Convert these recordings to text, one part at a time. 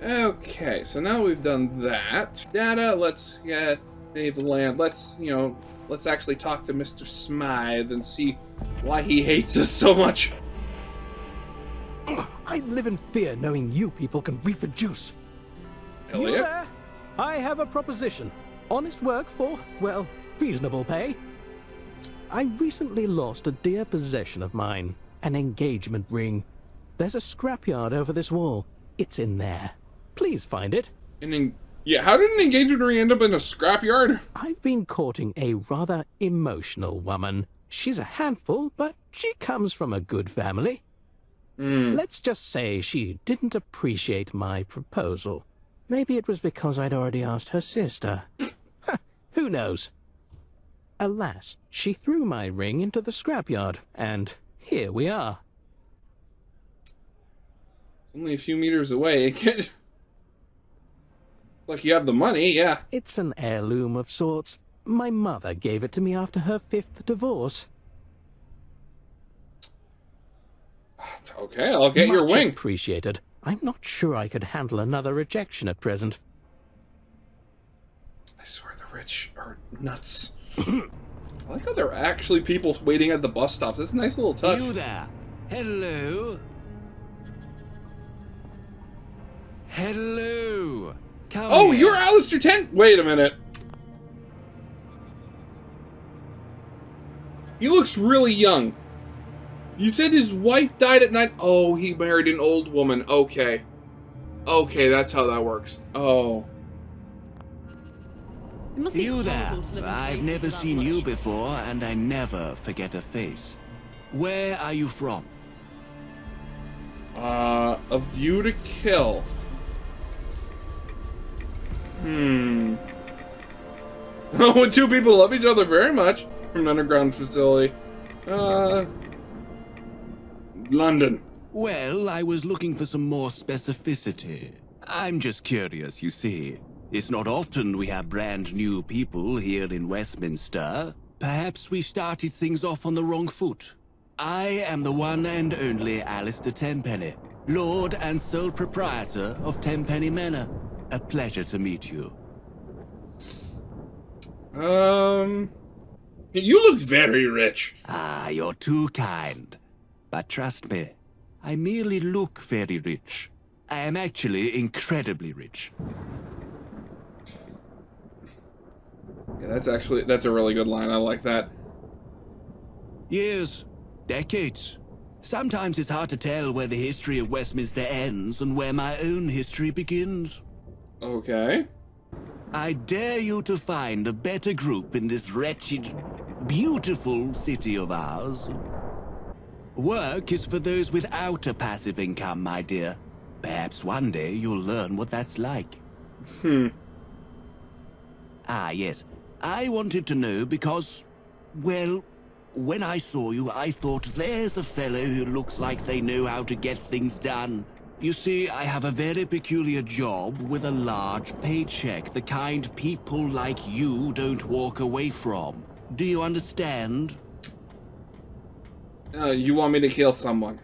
Okay, so now we've done that. Data, let's get Dave the land. Let's, let's actually talk to Mr. Smythe and see why he hates us so much. I live in fear knowing you people can reproduce. Elliot? You there? I have a proposition. Honest work for, well, reasonable pay. I recently lost a dear possession of mine, an engagement ring. There's a scrapyard over this wall. It's in there. Please find it. Yeah, how did an engagement ring end up in a scrapyard? I've been courting a rather emotional woman. She's a handful, but she comes from a good family. Let's just say she didn't appreciate my proposal. Maybe it was because I'd already asked her sister. Who knows? Alas, she threw my ring into the scrapyard, and here we are. Only a few meters away. Like you have the money, yeah. It's an heirloom of sorts. My mother gave it to me after her 5th divorce. Okay, I'll get your wing. Much appreciated. I'm not sure I could handle another rejection at present. I swear the rich are nuts. I like how there are actually people waiting at the bus stops. It's a nice little touch. You there. Hello. Hello. Come Oh, here. you're Alistair Tent. Wait a minute. He looks really young. You said his wife died at night. Oh, he married an old woman. Okay. Okay, that's how that works. Oh. It must be You there. horrible to live in I've places never without seen much. you before, and I never forget a face. Where are you from? A View to Kill. When two people love each other very much from an underground facility. London. Well, I was looking for some more specificity. I'm just curious, you see. It's not often we have brand new people here in Westminster. Perhaps we started things off on the wrong foot. I am the one and only Alistair Tenpenny, Lord and sole proprietor of Tenpenny Manor. A pleasure to meet you. You look very rich. Ah, you're too kind. But trust me, I merely look very rich. I am actually incredibly rich. Yeah, that's a really good line. I like that. Years, decades. Sometimes it's hard to tell where the history of Westminster ends and where my own history begins. Okay. I dare you to find a better group in this wretched, beautiful city of ours. Work is for those without a passive income, my dear. Perhaps one day you'll learn what that's like. Ah, yes. I wanted to know because, well, when I saw you, I thought there's a fellow who looks like they know how to get things done. You see, I have a very peculiar job with a large paycheck, the kind people like you don't walk away from. Do you understand? You want me to kill someone?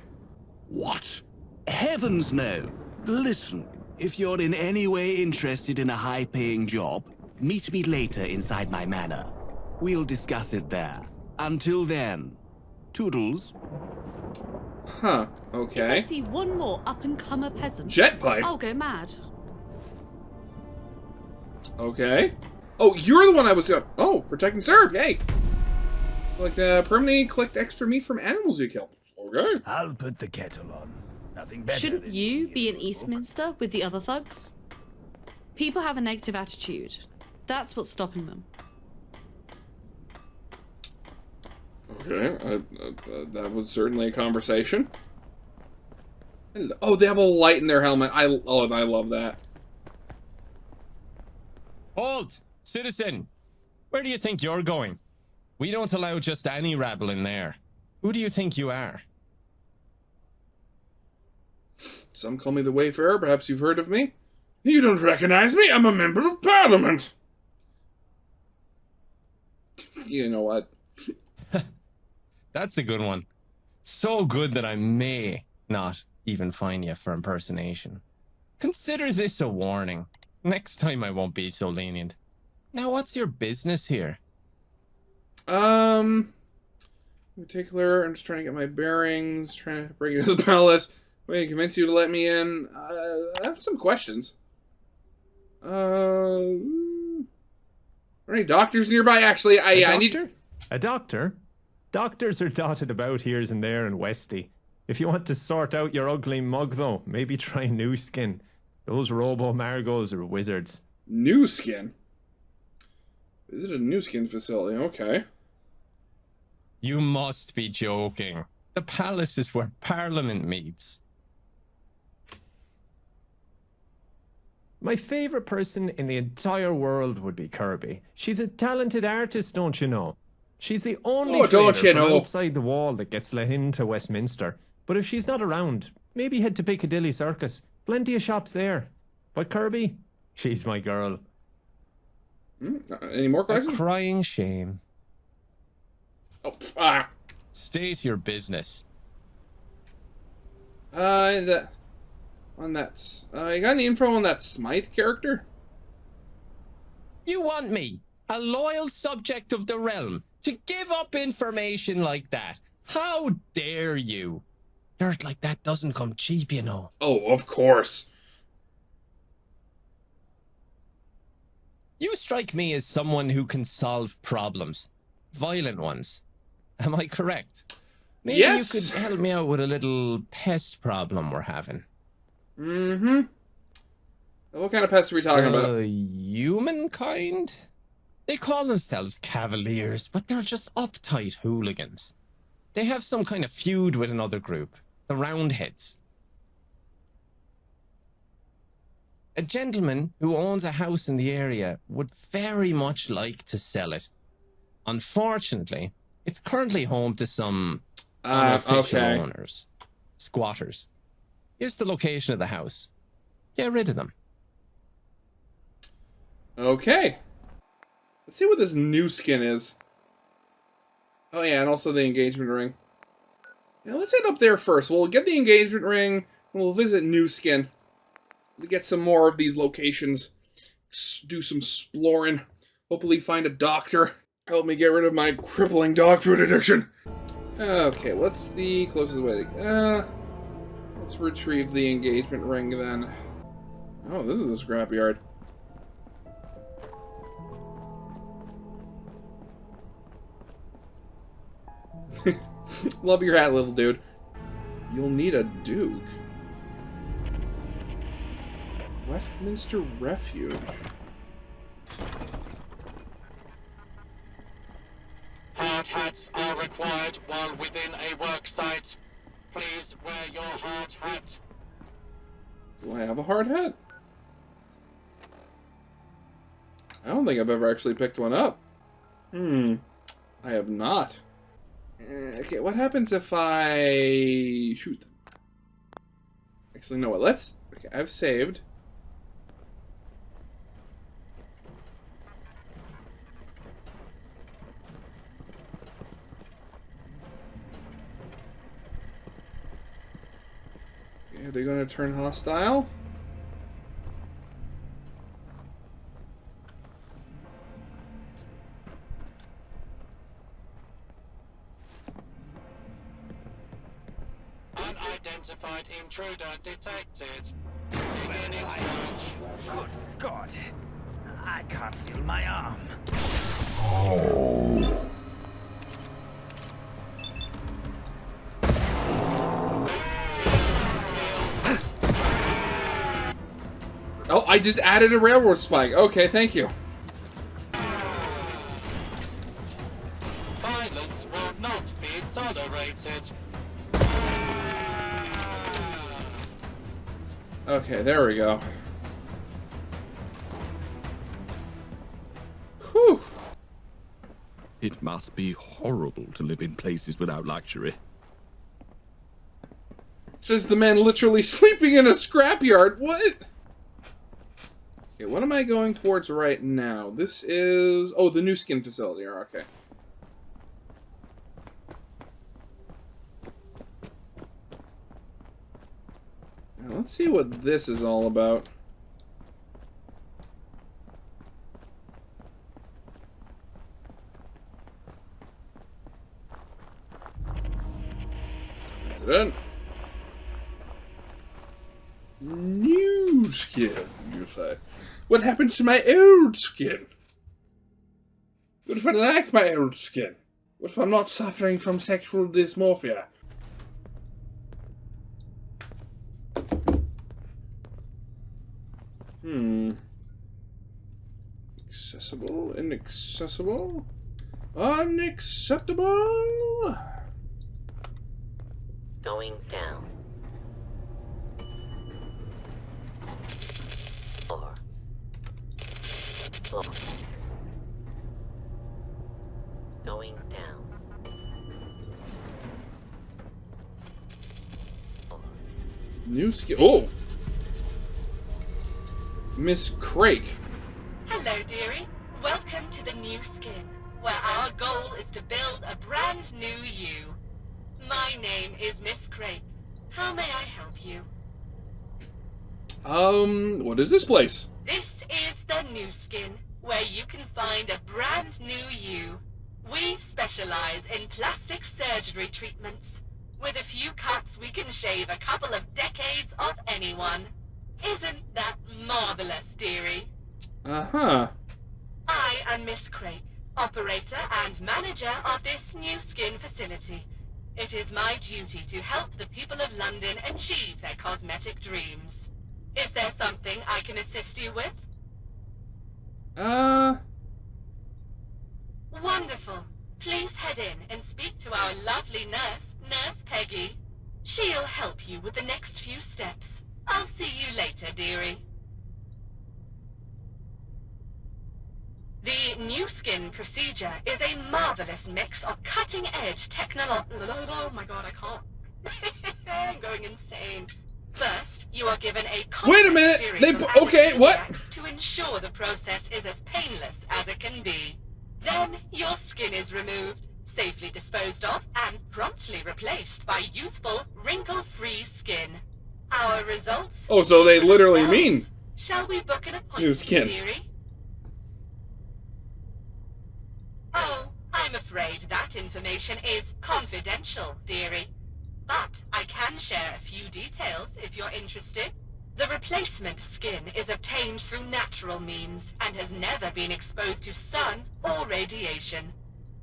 What? Heavens no! Listen, if you're in any way interested in a high-paying job, meet me later inside my manor. We'll discuss it there. Until then, toodles. Huh, If I okay. see one more up-and-comer peasant, Jet pipe? I'll go mad. Okay. Oh, you're the one I was going. Oh, protect and serve, yay! Like, permanently collect extra meat from animals you kill. Okay. I'll put the kettle on. Nothing better Shouldn't than you tea be and in Eastminster with the other thugs? People have a negative attitude. That's what's stopping them. Okay, that was certainly a conversation. Oh, they have a light in their helmet. I love that. Halt! Citizen! Where do you think you're going? We don't allow just any rabble in there. Who do you think you are? Some call me the Wayfarer. Perhaps you've heard of me. You don't recognize me. I'm a member of Parliament. You know what? That's a good one. So good that I may not even fine you for impersonation. Consider this a warning. Next time I won't be so lenient. Now, what's your business here? In particular, I'm just trying to get my bearings, trying to bring you to the palace. Wait, to convince you to let me in. I have some questions. Are there any doctors nearby? Actually, I need... A doctor? Doctors are dotted about here and there in Westy. If you want to sort out your ugly mug, though, maybe try NuSkin. Those Robo-Margos are wizards. NuSkin? Is it a NuSkin facility? Okay. You must be joking. The palace is where Parliament meets. My favorite person in the entire world would be Kirby. She's a talented artist, don't you know? She's the only trader from outside the wall that gets let into Westminster. But if she's not around, maybe head to Piccadilly Circus. Plenty of shops there. But Kirby, she's my girl. Any more questions? A crying shame. Oh, State your business. You got any info on that Smythe character? You want me, a loyal subject of the realm, to give up information like that? How dare you? Dirt like that doesn't come cheap, you know. Oh, of course. You strike me as someone who can solve problems. Violent ones. Am I correct? Maybe yes. You could help me out with a little pest problem we're having. Mm-hmm. What kind of pests are we talking about? Humankind? They call themselves cavaliers, but they're just uptight hooligans. They have some kind of feud with another group, the Roundheads. A gentleman who owns a house in the area would very much like to sell it. Unfortunately, it's currently home to some unofficial owners, squatters. Here's the location of the house. Get rid of them. Okay. Let's see what this NuSkin is. Oh yeah, and also the engagement ring. Now let's head up there first. We'll get the engagement ring, and we'll visit NuSkin. We'll get some more of these locations. Do some exploring. Hopefully find a doctor. Help me get rid of my crippling dog food addiction. Okay, what's the closest way to... let's retrieve the engagement ring then. Oh, this is the scrapyard. Love your hat, little dude. You'll need a duke. Westminster Refuge. Hard hats are required while within a work site. Please wear your hard hat. Do I have a hard hat? I don't think I've ever actually picked one up. I have not. Okay, what happens if I shoot them? Actually, no, what? Let's... Okay, I've saved. Okay, are they going to turn hostile? Unidentified intruder detected. Beginning search. Good God. I can't feel my arm. Oh, I just added a railroad spike. Okay, thank you. Violence will not be tolerated. Okay, there we go. Whew. It must be horrible to live in places without luxury. Says the man literally sleeping in a scrapyard. What? Okay, what am I going towards right now? This is... Oh, the NuSkin facility. Okay. Now, let's see what this is all about. Is it in? New skin, you say? What happened to my old skin? What if I like my old skin? What if I'm not suffering from sexual dysmorphia? Accessible, inaccessible, unacceptable. Going down. 4. 4. Going down. 4. New skin. Oh! Miss Craig. Hello, dearie. Welcome to the New Skin, where our goal is to build a brand new you. My name is Miss Craig. How may I help you? What is this place? This is the New Skin, where you can find a brand new you. We specialize in plastic surgery treatments. With a few cuts, we can shave a couple of decades off anyone. Isn't that marvelous, dearie? Uh-huh. I am Miss Craig, operator and manager of this New Skin facility. It is my duty to help the people of London achieve their cosmetic dreams. Is there something I can assist you with? Wonderful. Please head in and speak to our lovely nurse, Nurse Peggy. She'll help you with the next few steps. I'll see you later, dearie. The New Skin procedure is a marvelous mix of cutting-edge technology. Oh my god, I can't. I'm going insane. First, you are given a Wait a minute! Okay, what? To ensure the process is as painless as it can be. Then, your skin is removed, safely disposed of, and promptly replaced by youthful, wrinkle-free skin. Our results... Oh, so they literally mean... Shall we book an New appointment, skin. dearie? Oh, I'm afraid that information is confidential, dearie. But I can share a few details if you're interested. The replacement skin is obtained through natural means and has never been exposed to sun or radiation.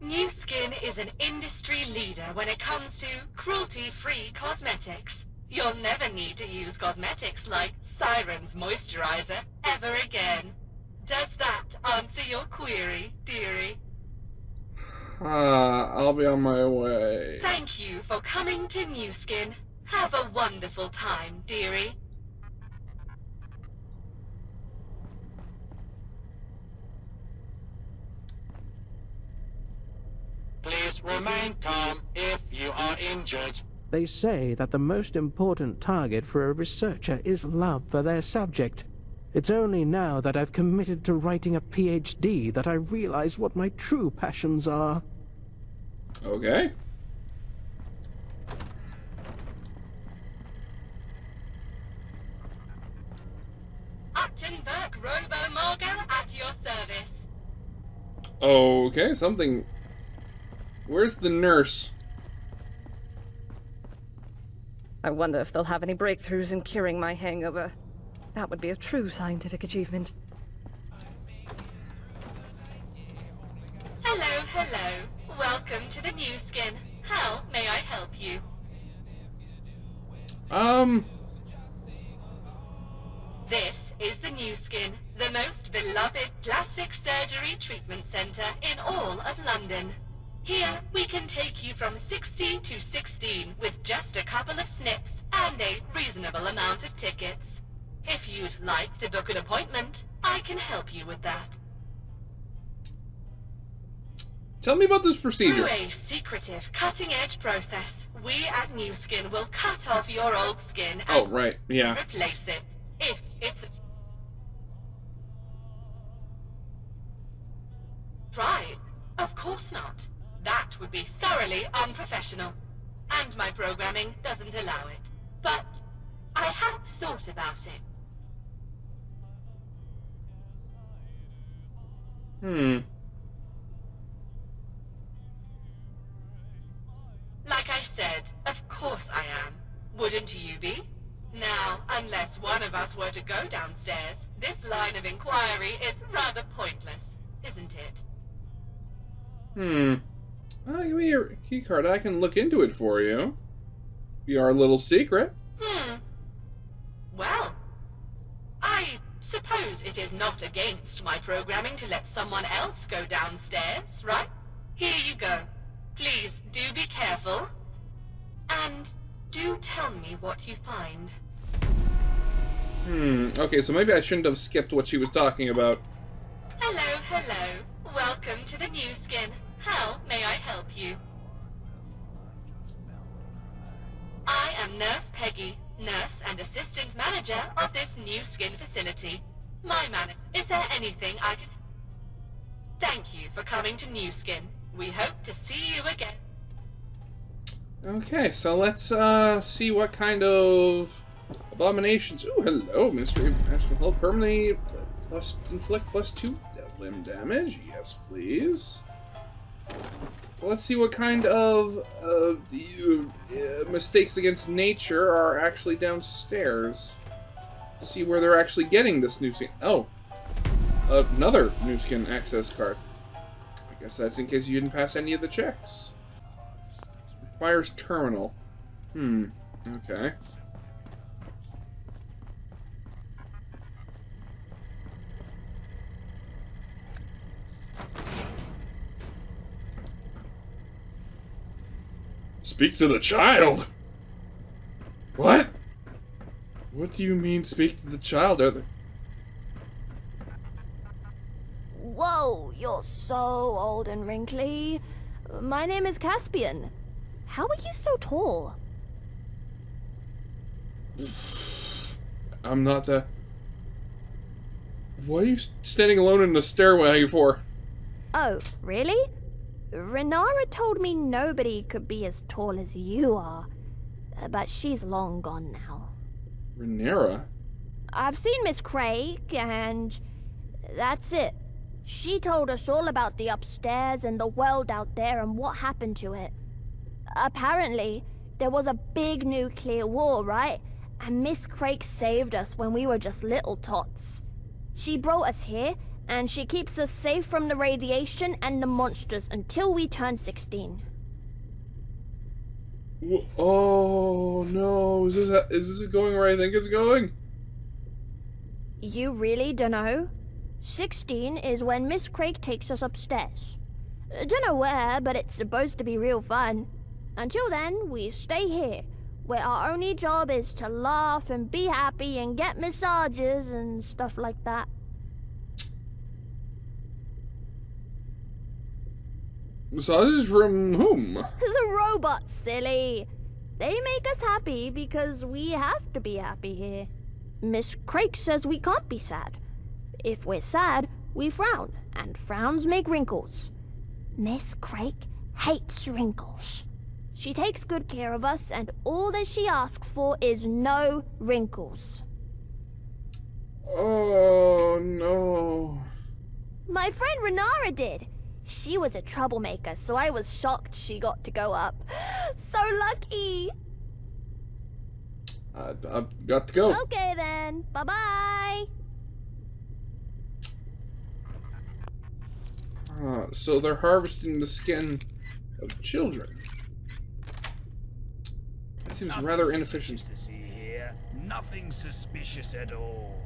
New Skin is an industry leader when it comes to cruelty-free cosmetics. You'll never need to use cosmetics like Siren's moisturizer ever again. Does that answer your query, dearie? I'll be on my way. Thank you for coming to New Skin. Have a wonderful time, dearie. Please remain calm if you are injured. They say that the most important target for a researcher is love for their subject. It's only now that I've committed to writing a PhD that I realize what my true passions are. Okay. Upton Burke Robo Margo at your service. Okay, something... Where's the nurse? I wonder if they'll have any breakthroughs in curing my hangover. That would be a true scientific achievement. Hello, hello. Welcome to the New Skin. How may I help you? This is the New Skin, the most beloved plastic surgery treatment center in all of London. Here, we can take you from 60 to 16 with just a couple of snips and a reasonable amount of tickets. If you'd like to book an appointment, I can help you with that. Tell me about this procedure. Through a secretive, cutting-edge process, we at New Skin will cut off your old skin and right, yeah. replace it. If it's pride, of course not. That would be thoroughly unprofessional, and my programming doesn't allow it. But I have it. Like I said, of course I am. Wouldn't you be? Now, unless one of us were to go downstairs, this line of inquiry is rather pointless, isn't it? Give me your keycard. I can look into it for you. Be our little secret. Well, I suppose it is not against my programming to let someone else go downstairs, right? Here you go. Please do be careful. And do tell me what you find. Okay, so maybe I shouldn't have skipped what she was talking about. Hello, hello. Welcome to the NuSkin. How may I help you? I am Nurse Peggy, nurse and assistant manager of this NuSkin facility. My manager. Is there anything I can... Thank you for coming to NuSkin. We hope to see you again. Okay, so let's see what kind of abominations. Ooh, hello, Mystery of National Health. Permanently inflict +2 limb damage. Yes, please. Let's see what kind of mistakes against nature are actually downstairs. Let's see where they're actually getting this NuSkin. Oh, another NuSkin access card. I guess that's in case you didn't pass any of the checks. Requires terminal. Okay. Speak to the child? What? What do you mean, speak to the child? Are they... Whoa, you're so old and wrinkly. My name is Caspian. How are you so tall? I'm not that... What are you standing alone in the stairway for? Oh, really? Renara told me nobody could be as tall as you are. But she's long gone now. Renara? I've seen Miss Craig, and that's it. She told us all about the upstairs and the world out there and what happened to it. Apparently, there was a big nuclear war, right? And Miss Craig saved us when we were just little tots. She brought us here, and she keeps us safe from the radiation and the monsters until we turn 16. Oh, no. Is this going where I think it's going? You really dunno? 16 is when Miss Craig takes us upstairs. Dunno where, but it's supposed to be real fun. Until then, we stay here, where our only job is to laugh and be happy and get massages and stuff like that. Massages from whom? The robots, silly. They make us happy because we have to be happy here. Miss Craig says we can't be sad. If we're sad, we frown, and frowns make wrinkles. Miss Craig hates wrinkles. She takes good care of us, and all that she asks for is no wrinkles. Oh, no. My friend Renara did. She was a troublemaker, so I was shocked she got to go up. So lucky! I've got to go. Okay then, bye-bye! So they're harvesting the skin of children. That seems rather inefficient. To see here. Nothing suspicious at all.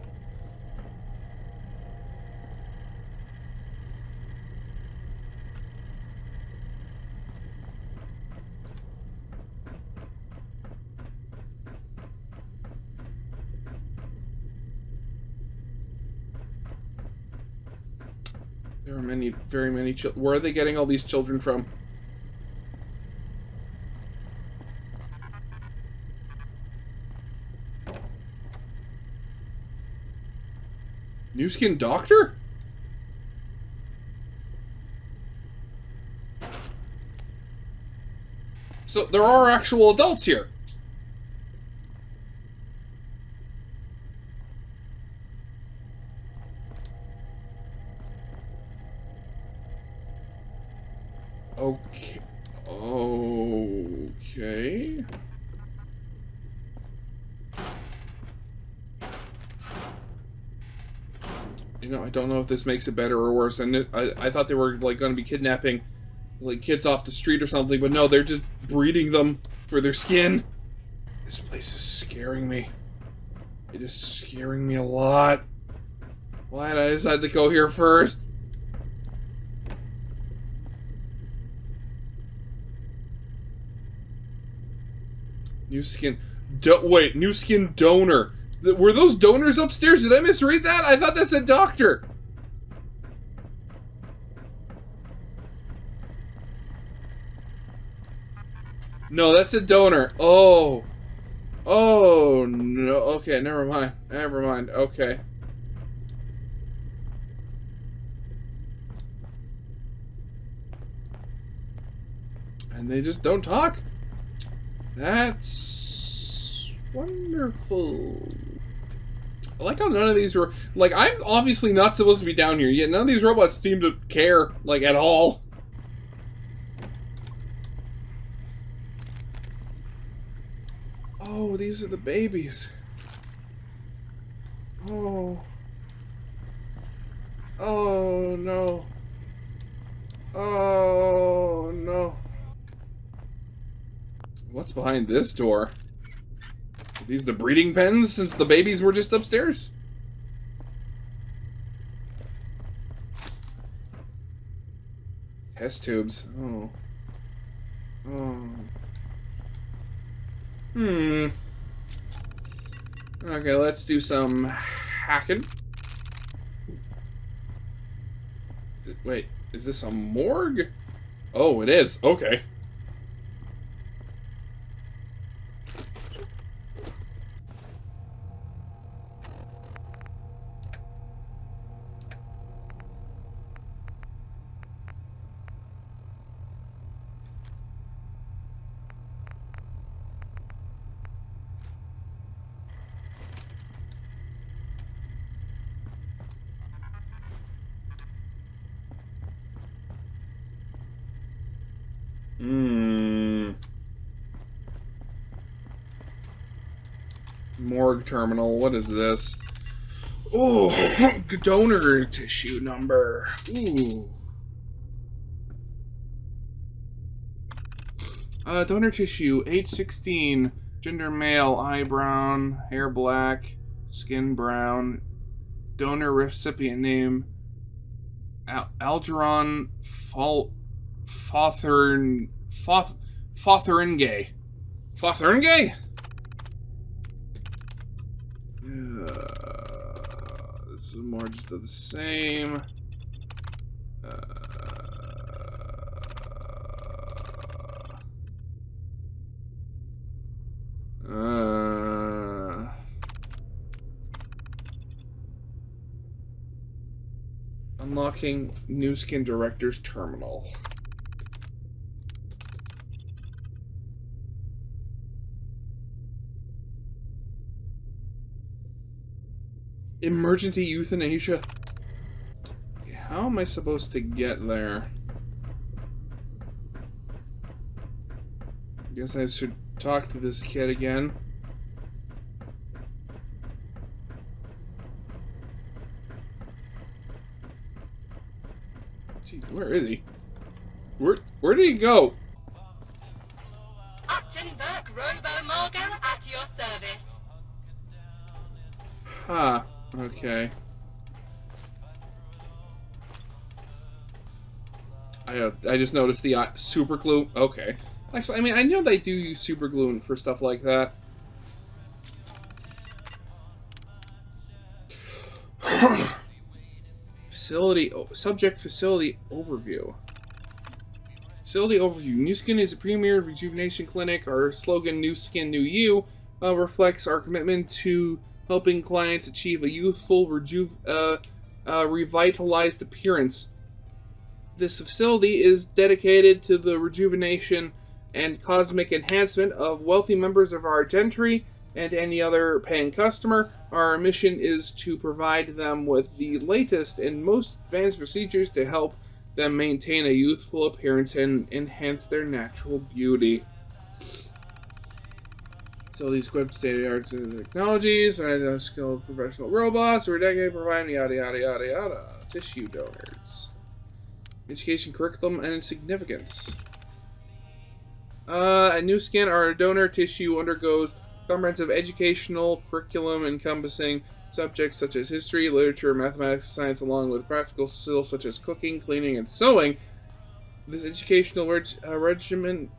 There are many, very many children. Where are they getting all these children from? NuSkin Doctor? So there are actual adults here. Okay. Okay. You know, I don't know if this makes it better or worse. I thought they were like going to be kidnapping like kids off the street or something, but no, they're just breeding them for their skin. This place is scaring me. It is scaring me a lot. Why did I decide to go here first? NuSkin. Wait, NuSkin donor. Were those donors upstairs? Did I misread that? I thought that said doctor. No, that's a donor. Oh. Oh, no. Okay, never mind. Never mind. Okay. And they just don't talk. That's wonderful. I like how none of these were... Like, I'm obviously not supposed to be down here, yet none of these robots seem to care, like, at all. Oh, these are the babies. Oh. Oh, no. Oh, no. What's behind this door? Are these the breeding pens since the babies were just upstairs? Test tubes. Oh. Oh. Okay, let's do some hacking. Wait, is this a morgue? Oh, it is. Okay. Morgue terminal. What is this? Oh, donor tissue number. Ooh. Donor tissue, age 16, gender male, eye brown, hair black, skin brown, donor recipient name, Algeron Fotheringe. Fotheringe? This is more just of the same. Unlocking NuSkin Director's Terminal. Emergency euthanasia. How am I supposed to get there? Guess I should talk to this kid again. Jeez, where is he? Where did he go? Upton Burke Robo Morgan at your service. Huh. Okay. I just noticed the super glue. Okay. Actually, I mean, I know they do use super glue for stuff like that. Subject facility overview. Facility overview. NuSkin is a premier rejuvenation clinic. Our slogan, New Skin, New You, reflects our commitment to helping clients achieve a youthful, revitalized appearance. This facility is dedicated to the rejuvenation and cosmetic enhancement of wealthy members of our gentry and any other paying customer. Our mission is to provide them with the latest and most advanced procedures to help them maintain a youthful appearance and enhance their natural beauty. So these equipped state-of-the-art technologies, and skilled professional robots, or decade providing yada yada yada yada. Tissue donors. Education curriculum and its significance. At NuSkin, our donor tissue undergoes comprehensive educational curriculum encompassing subjects such as history, literature, mathematics, science, along with practical skills such as cooking, cleaning, and sewing. This educational regimen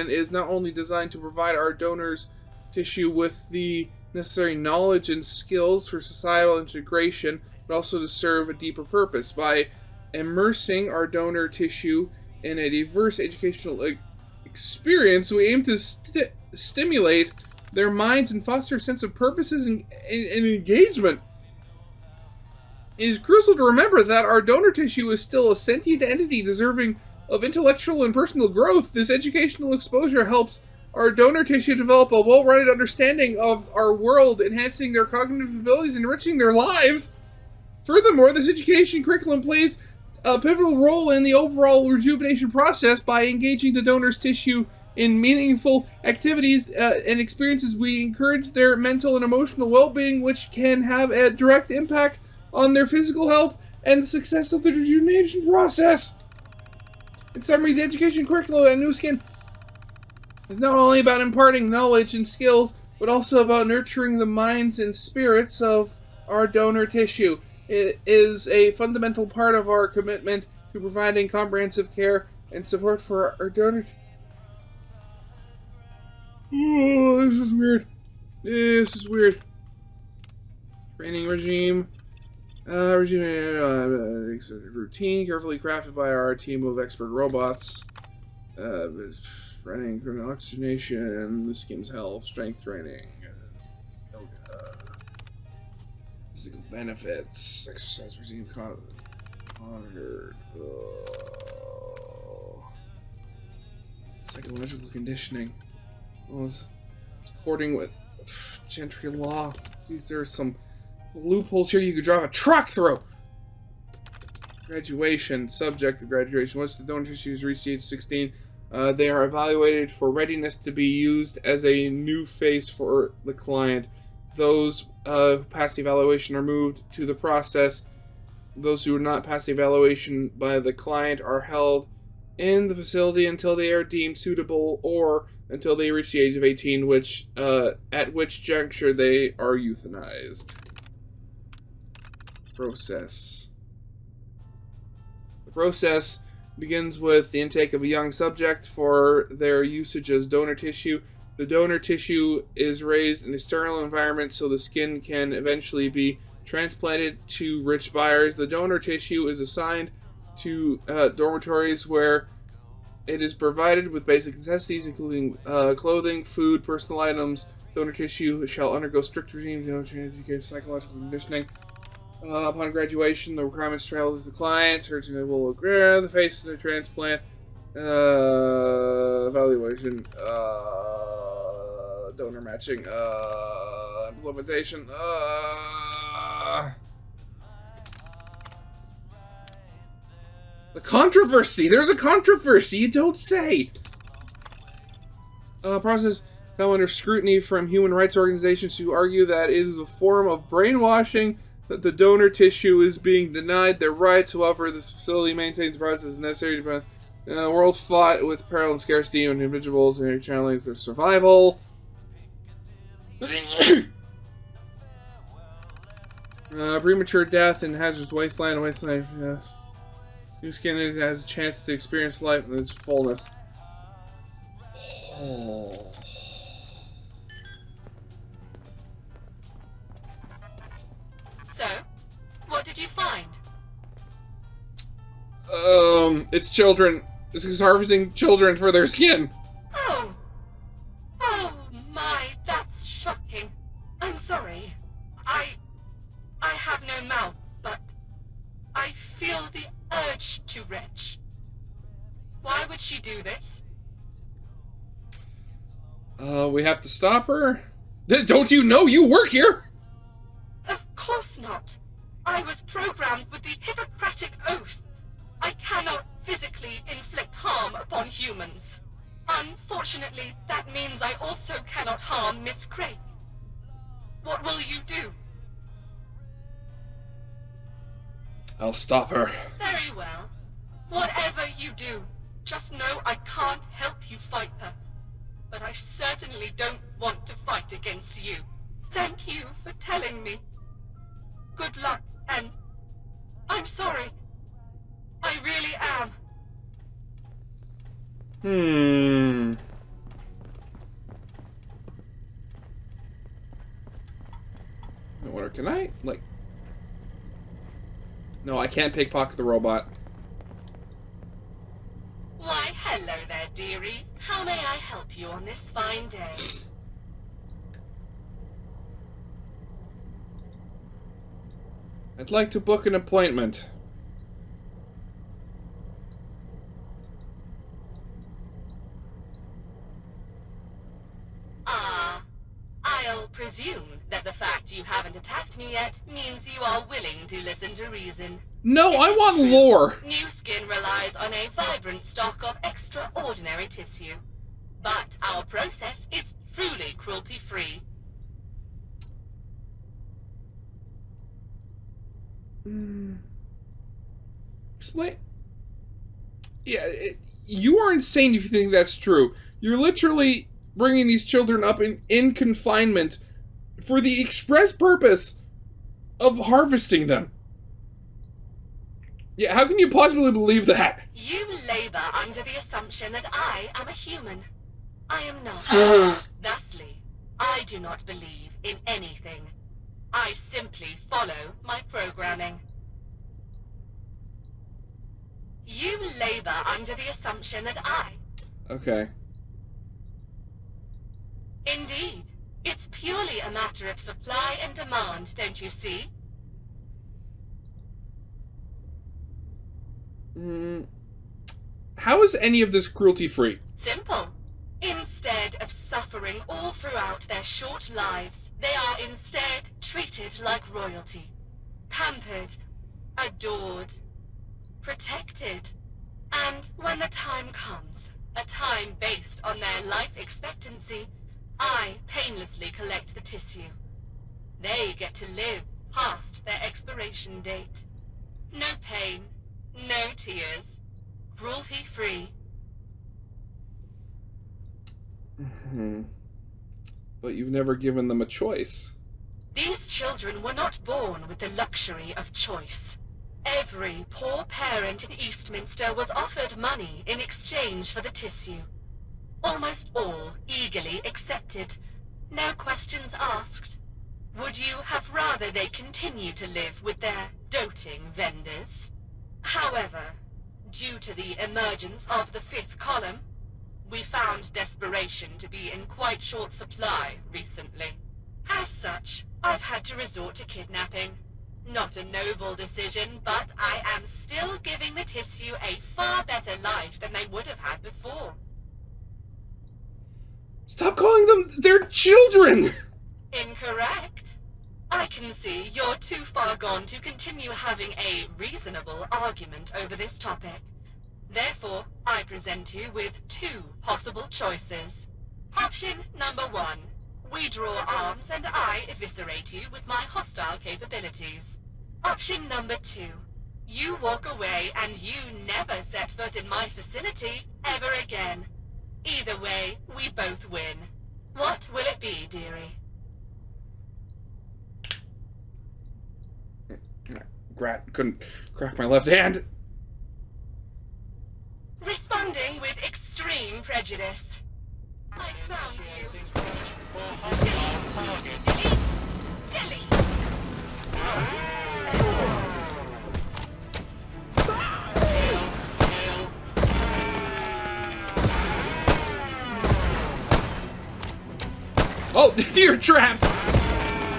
is not only designed to provide our donors tissue with the necessary knowledge and skills for societal integration, but also to serve a deeper purpose. By immersing our donor tissue in a diverse educational experience, we aim to stimulate their minds and foster a sense of purposes and engagement. It is crucial to remember that our donor tissue is still a sentient entity deserving of intellectual and personal growth. This educational exposure helps our donor tissue develop a well-rounded understanding of our world, enhancing their cognitive abilities and enriching their lives. Furthermore, this education curriculum plays a pivotal role in the overall rejuvenation process. By engaging the donor's tissue in meaningful activities and experiences, we encourage their mental and emotional well-being, which can have a direct impact on their physical health and the success of the rejuvenation process. In summary, the education curriculum at NuSkin is not only about imparting knowledge and skills, but also about nurturing the minds and spirits of our donor tissue. It is a fundamental part of our commitment to providing comprehensive care and support for our donor. Oh, this is weird. This is weird. Training regime. Routine, carefully crafted by our team of expert robots. Running criminal oxygenation, the skin's health, strength training, yoga, physical benefits, exercise regime monitored, psychological conditioning. According with gentry law, geez, there's some loopholes here you could drive a truck through. Graduation, subject to graduation. Once the donor tissue is reached age 16, they are evaluated for readiness to be used as a new face for the client. Those who pass the evaluation are moved to the process. Those who are not pass the evaluation by the client are held in the facility until they are deemed suitable or until they reach the age of 18, at which juncture they are euthanized. Process. The process begins with the intake of a young subject for their usage as donor tissue. The donor tissue is raised in a sterile environment so the skin can eventually be transplanted to rich buyers. The donor tissue is assigned to dormitories where it is provided with basic necessities, including clothing, food, personal items. Donor tissue shall undergo strict regimes of psychological conditioning. Upon graduation, the requirements travel to the client. Surgeon will agree the face of the transplant. Evaluation. Donor matching. Implementation. The controversy. There's a controversy. You don't say. Process come under scrutiny from human rights organizations who argue that it is a form of brainwashing, that the donor tissue is being denied their rights. However, this facility maintains the process necessary to prevent the world fought with peril and scarcity and individuals and channeling their survival. Premature death in hazardous wasteland. NuSkin has a chance to experience life in its fullness. Oh. So, what did you find? It's children. It's harvesting children for their skin. Oh. Oh my, that's shocking. I'm sorry. I have no mouth, but I feel the urge to retch. Why would she do this? We have to stop her? Don't you know you work here? Of course not. I was programmed with the Hippocratic Oath. I cannot physically inflict harm upon humans. Unfortunately, that means I also cannot harm Miss Craig. What will you do? I'll stop her. Very well. Whatever you do, just know I can't help you fight her. But I certainly don't want to fight against you. Thank you for telling me. Good luck, and I'm sorry. I really am. What can I, like... No, I can't pickpocket the robot. Why, hello there, dearie. How may I help you on this fine day? I'd like to book an appointment. I'll presume that the fact you haven't attacked me yet means you are willing to listen to reason. No, I want lore! NuSkin relies on a vibrant stock of extraordinary tissue. But our process is truly cruelty-free. Explain. Yeah, you are insane if you think that's true. You're literally bringing these children up in confinement for the express purpose of harvesting them. Yeah, how can you possibly believe that? You labor under the assumption that I am a human. I am not. Thusly, I do not believe in anything. I simply follow my programming. You labor under the assumption that I... Okay. Indeed. It's purely a matter of supply and demand, don't you see? How is any of this cruelty-free? Simple. Instead of suffering all throughout their short lives, they are instead treated like royalty. Pampered, adored, protected. And when the time comes, a time based on their life expectancy, I painlessly collect the tissue. They get to live past their expiration date. No pain, no tears, cruelty-free. But you've never given them a choice. These children were not born with the luxury of choice. Every poor parent in Eastminster was offered money in exchange for the tissue. Almost all eagerly accepted. No questions asked. Would you have rather they continue to live with their doting vendors? However, due to the emergence of the fifth column, we found desperation to be in quite short supply recently. As such, I've had to resort to kidnapping. Not a noble decision, but I am still giving the tissue a far better life than they would have had before. Stop calling them their children! Incorrect. I can see you're too far gone to continue having a reasonable argument over this topic. Therefore, I present you with two possible choices. Option number 1. We draw arms and I eviscerate you with my hostile capabilities. Option number 2. You walk away and you never set foot in my facility ever again. Either way, we both win. What will it be, dearie? Grat couldn't crack my left hand. Responding with extreme prejudice. I found you. Silly. Oh, you're trapped!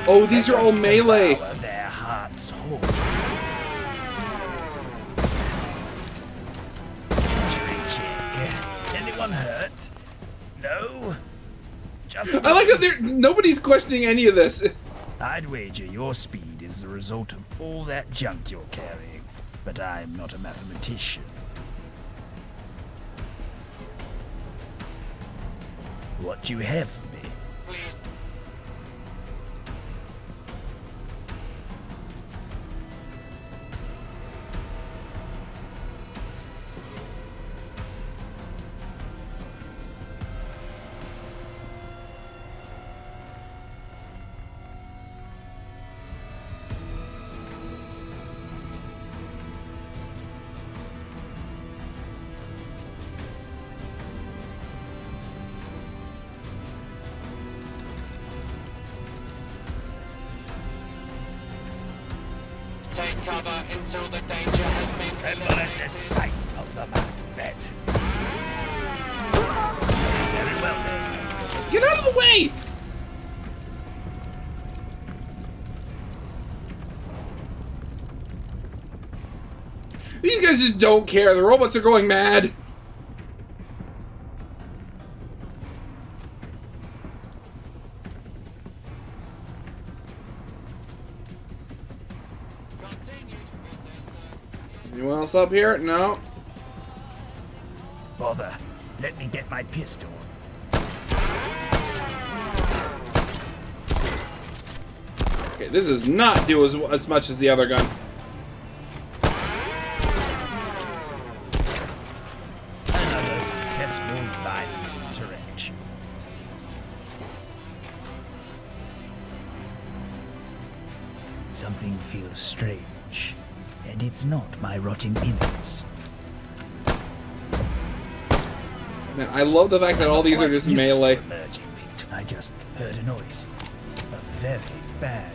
Oh, these are all melee. Their hearts whole. Injury check. Anyone hurt? No? Just I like that nobody's questioning any of this. I'd wager your speed is the result of all that junk you're carrying, but I'm not a mathematician. What do you have for me? Please. Take cover until the danger has been Tremble at the sight of the marked bed. Very well then. Get out of the way! These guys just don't care. The robots are going mad. Anyone else up here? No. Bother. Let me get my pistol. Okay, this does not do as much as the other gun. Another successful violent interaction. Something feels strange, and it's not my rotting innards. Man, I love the fact that all these are just melee. I just heard a noise. A very bad.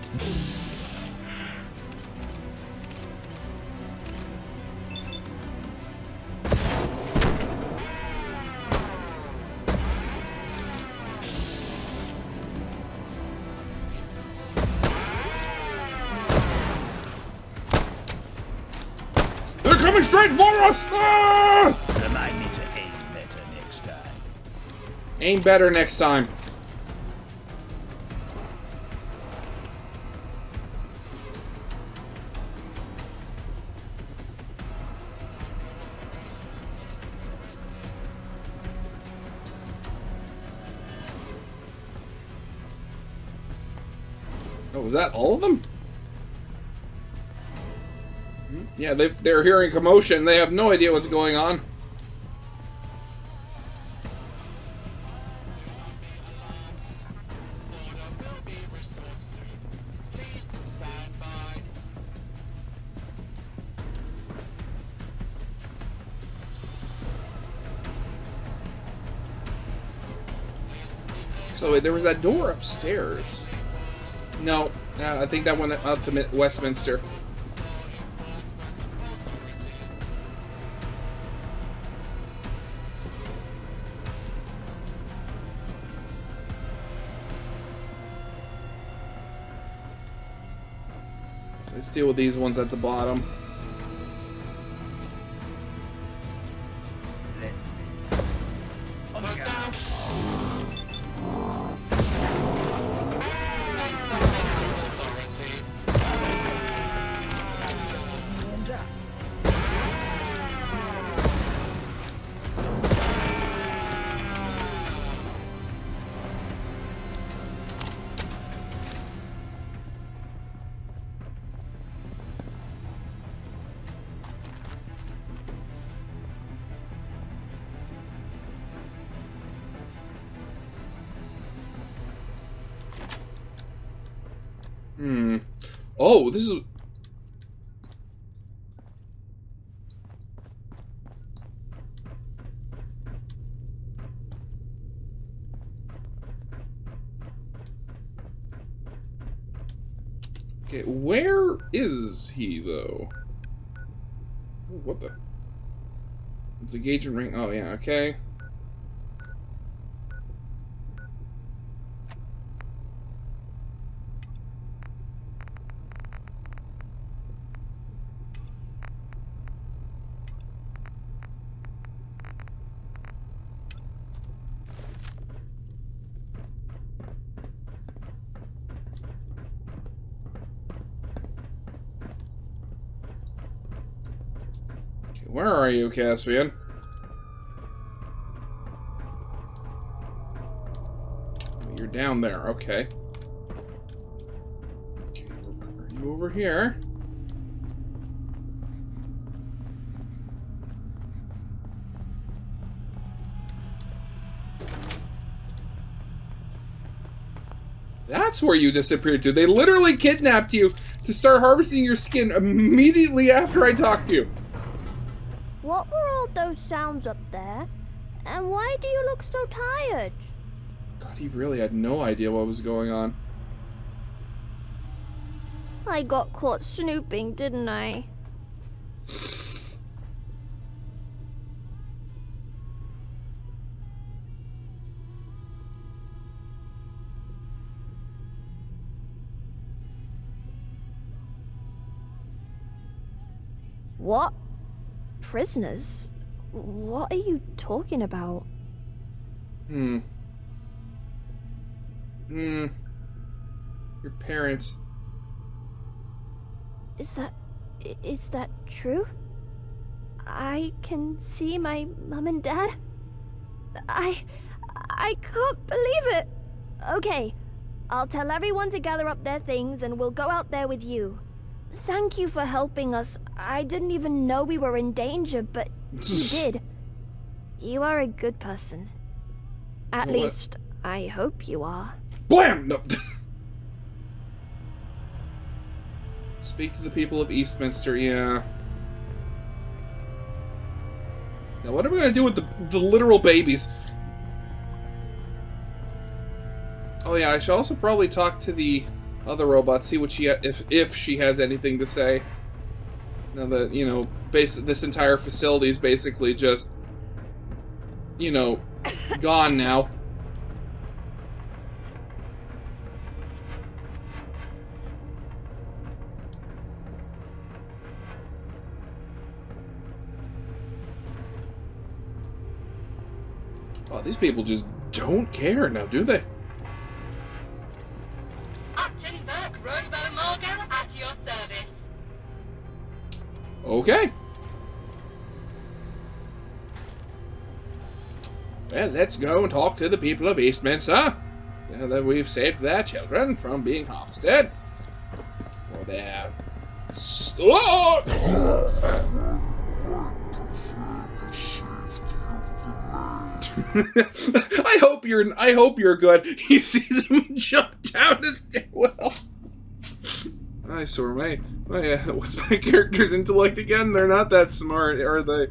They're coming straight for us! Ah! Remind me to aim better next time. Aim better next time. Oh, was that all of them? Yeah, they're hearing commotion. They have no idea what's going on. So wait, there was that door upstairs. No, I think that went up to Westminster. Let's deal with these ones at the bottom. Let's make this on the go. Oh, this is... Okay, where is he, though? Ooh, what the... It's a engagement ring. Oh, yeah, okay. Where are you, Caspian? You're down there, okay. Okay, are you over here? That's where you disappeared to. They literally kidnapped you to start harvesting your skin immediately after I talked to you. What were all those sounds up there? And why do you look so tired? God, he really had no idea what was going on. I got caught snooping, didn't I? What? Prisoners? What are you talking about? Your parents. Is that true? I can see my mom and dad? I can't believe it. Okay, I'll tell everyone to gather up their things and we'll go out there with you. Thank you for helping us. I didn't even know we were in danger, but you did. You are a good person. At least, I hope you are. Blam! No. Speak to the people of Eastminster, yeah. Now what are we gonna do with the literal babies? Oh yeah, I should also probably talk to the other robot, see what she if she has anything to say. Now that, you know, this entire facility is basically just, you know, gone now. Oh, these people just don't care now, do they? Upton Burke Robo-Morgan at your service. Okay. Well, let's go and talk to the people of Eastminster. Now that we've saved their children from being harvested. For their... I hope you're good. He sees him jump down the stairwell. I swear, what's my character's intellect again? They're not that smart, are they?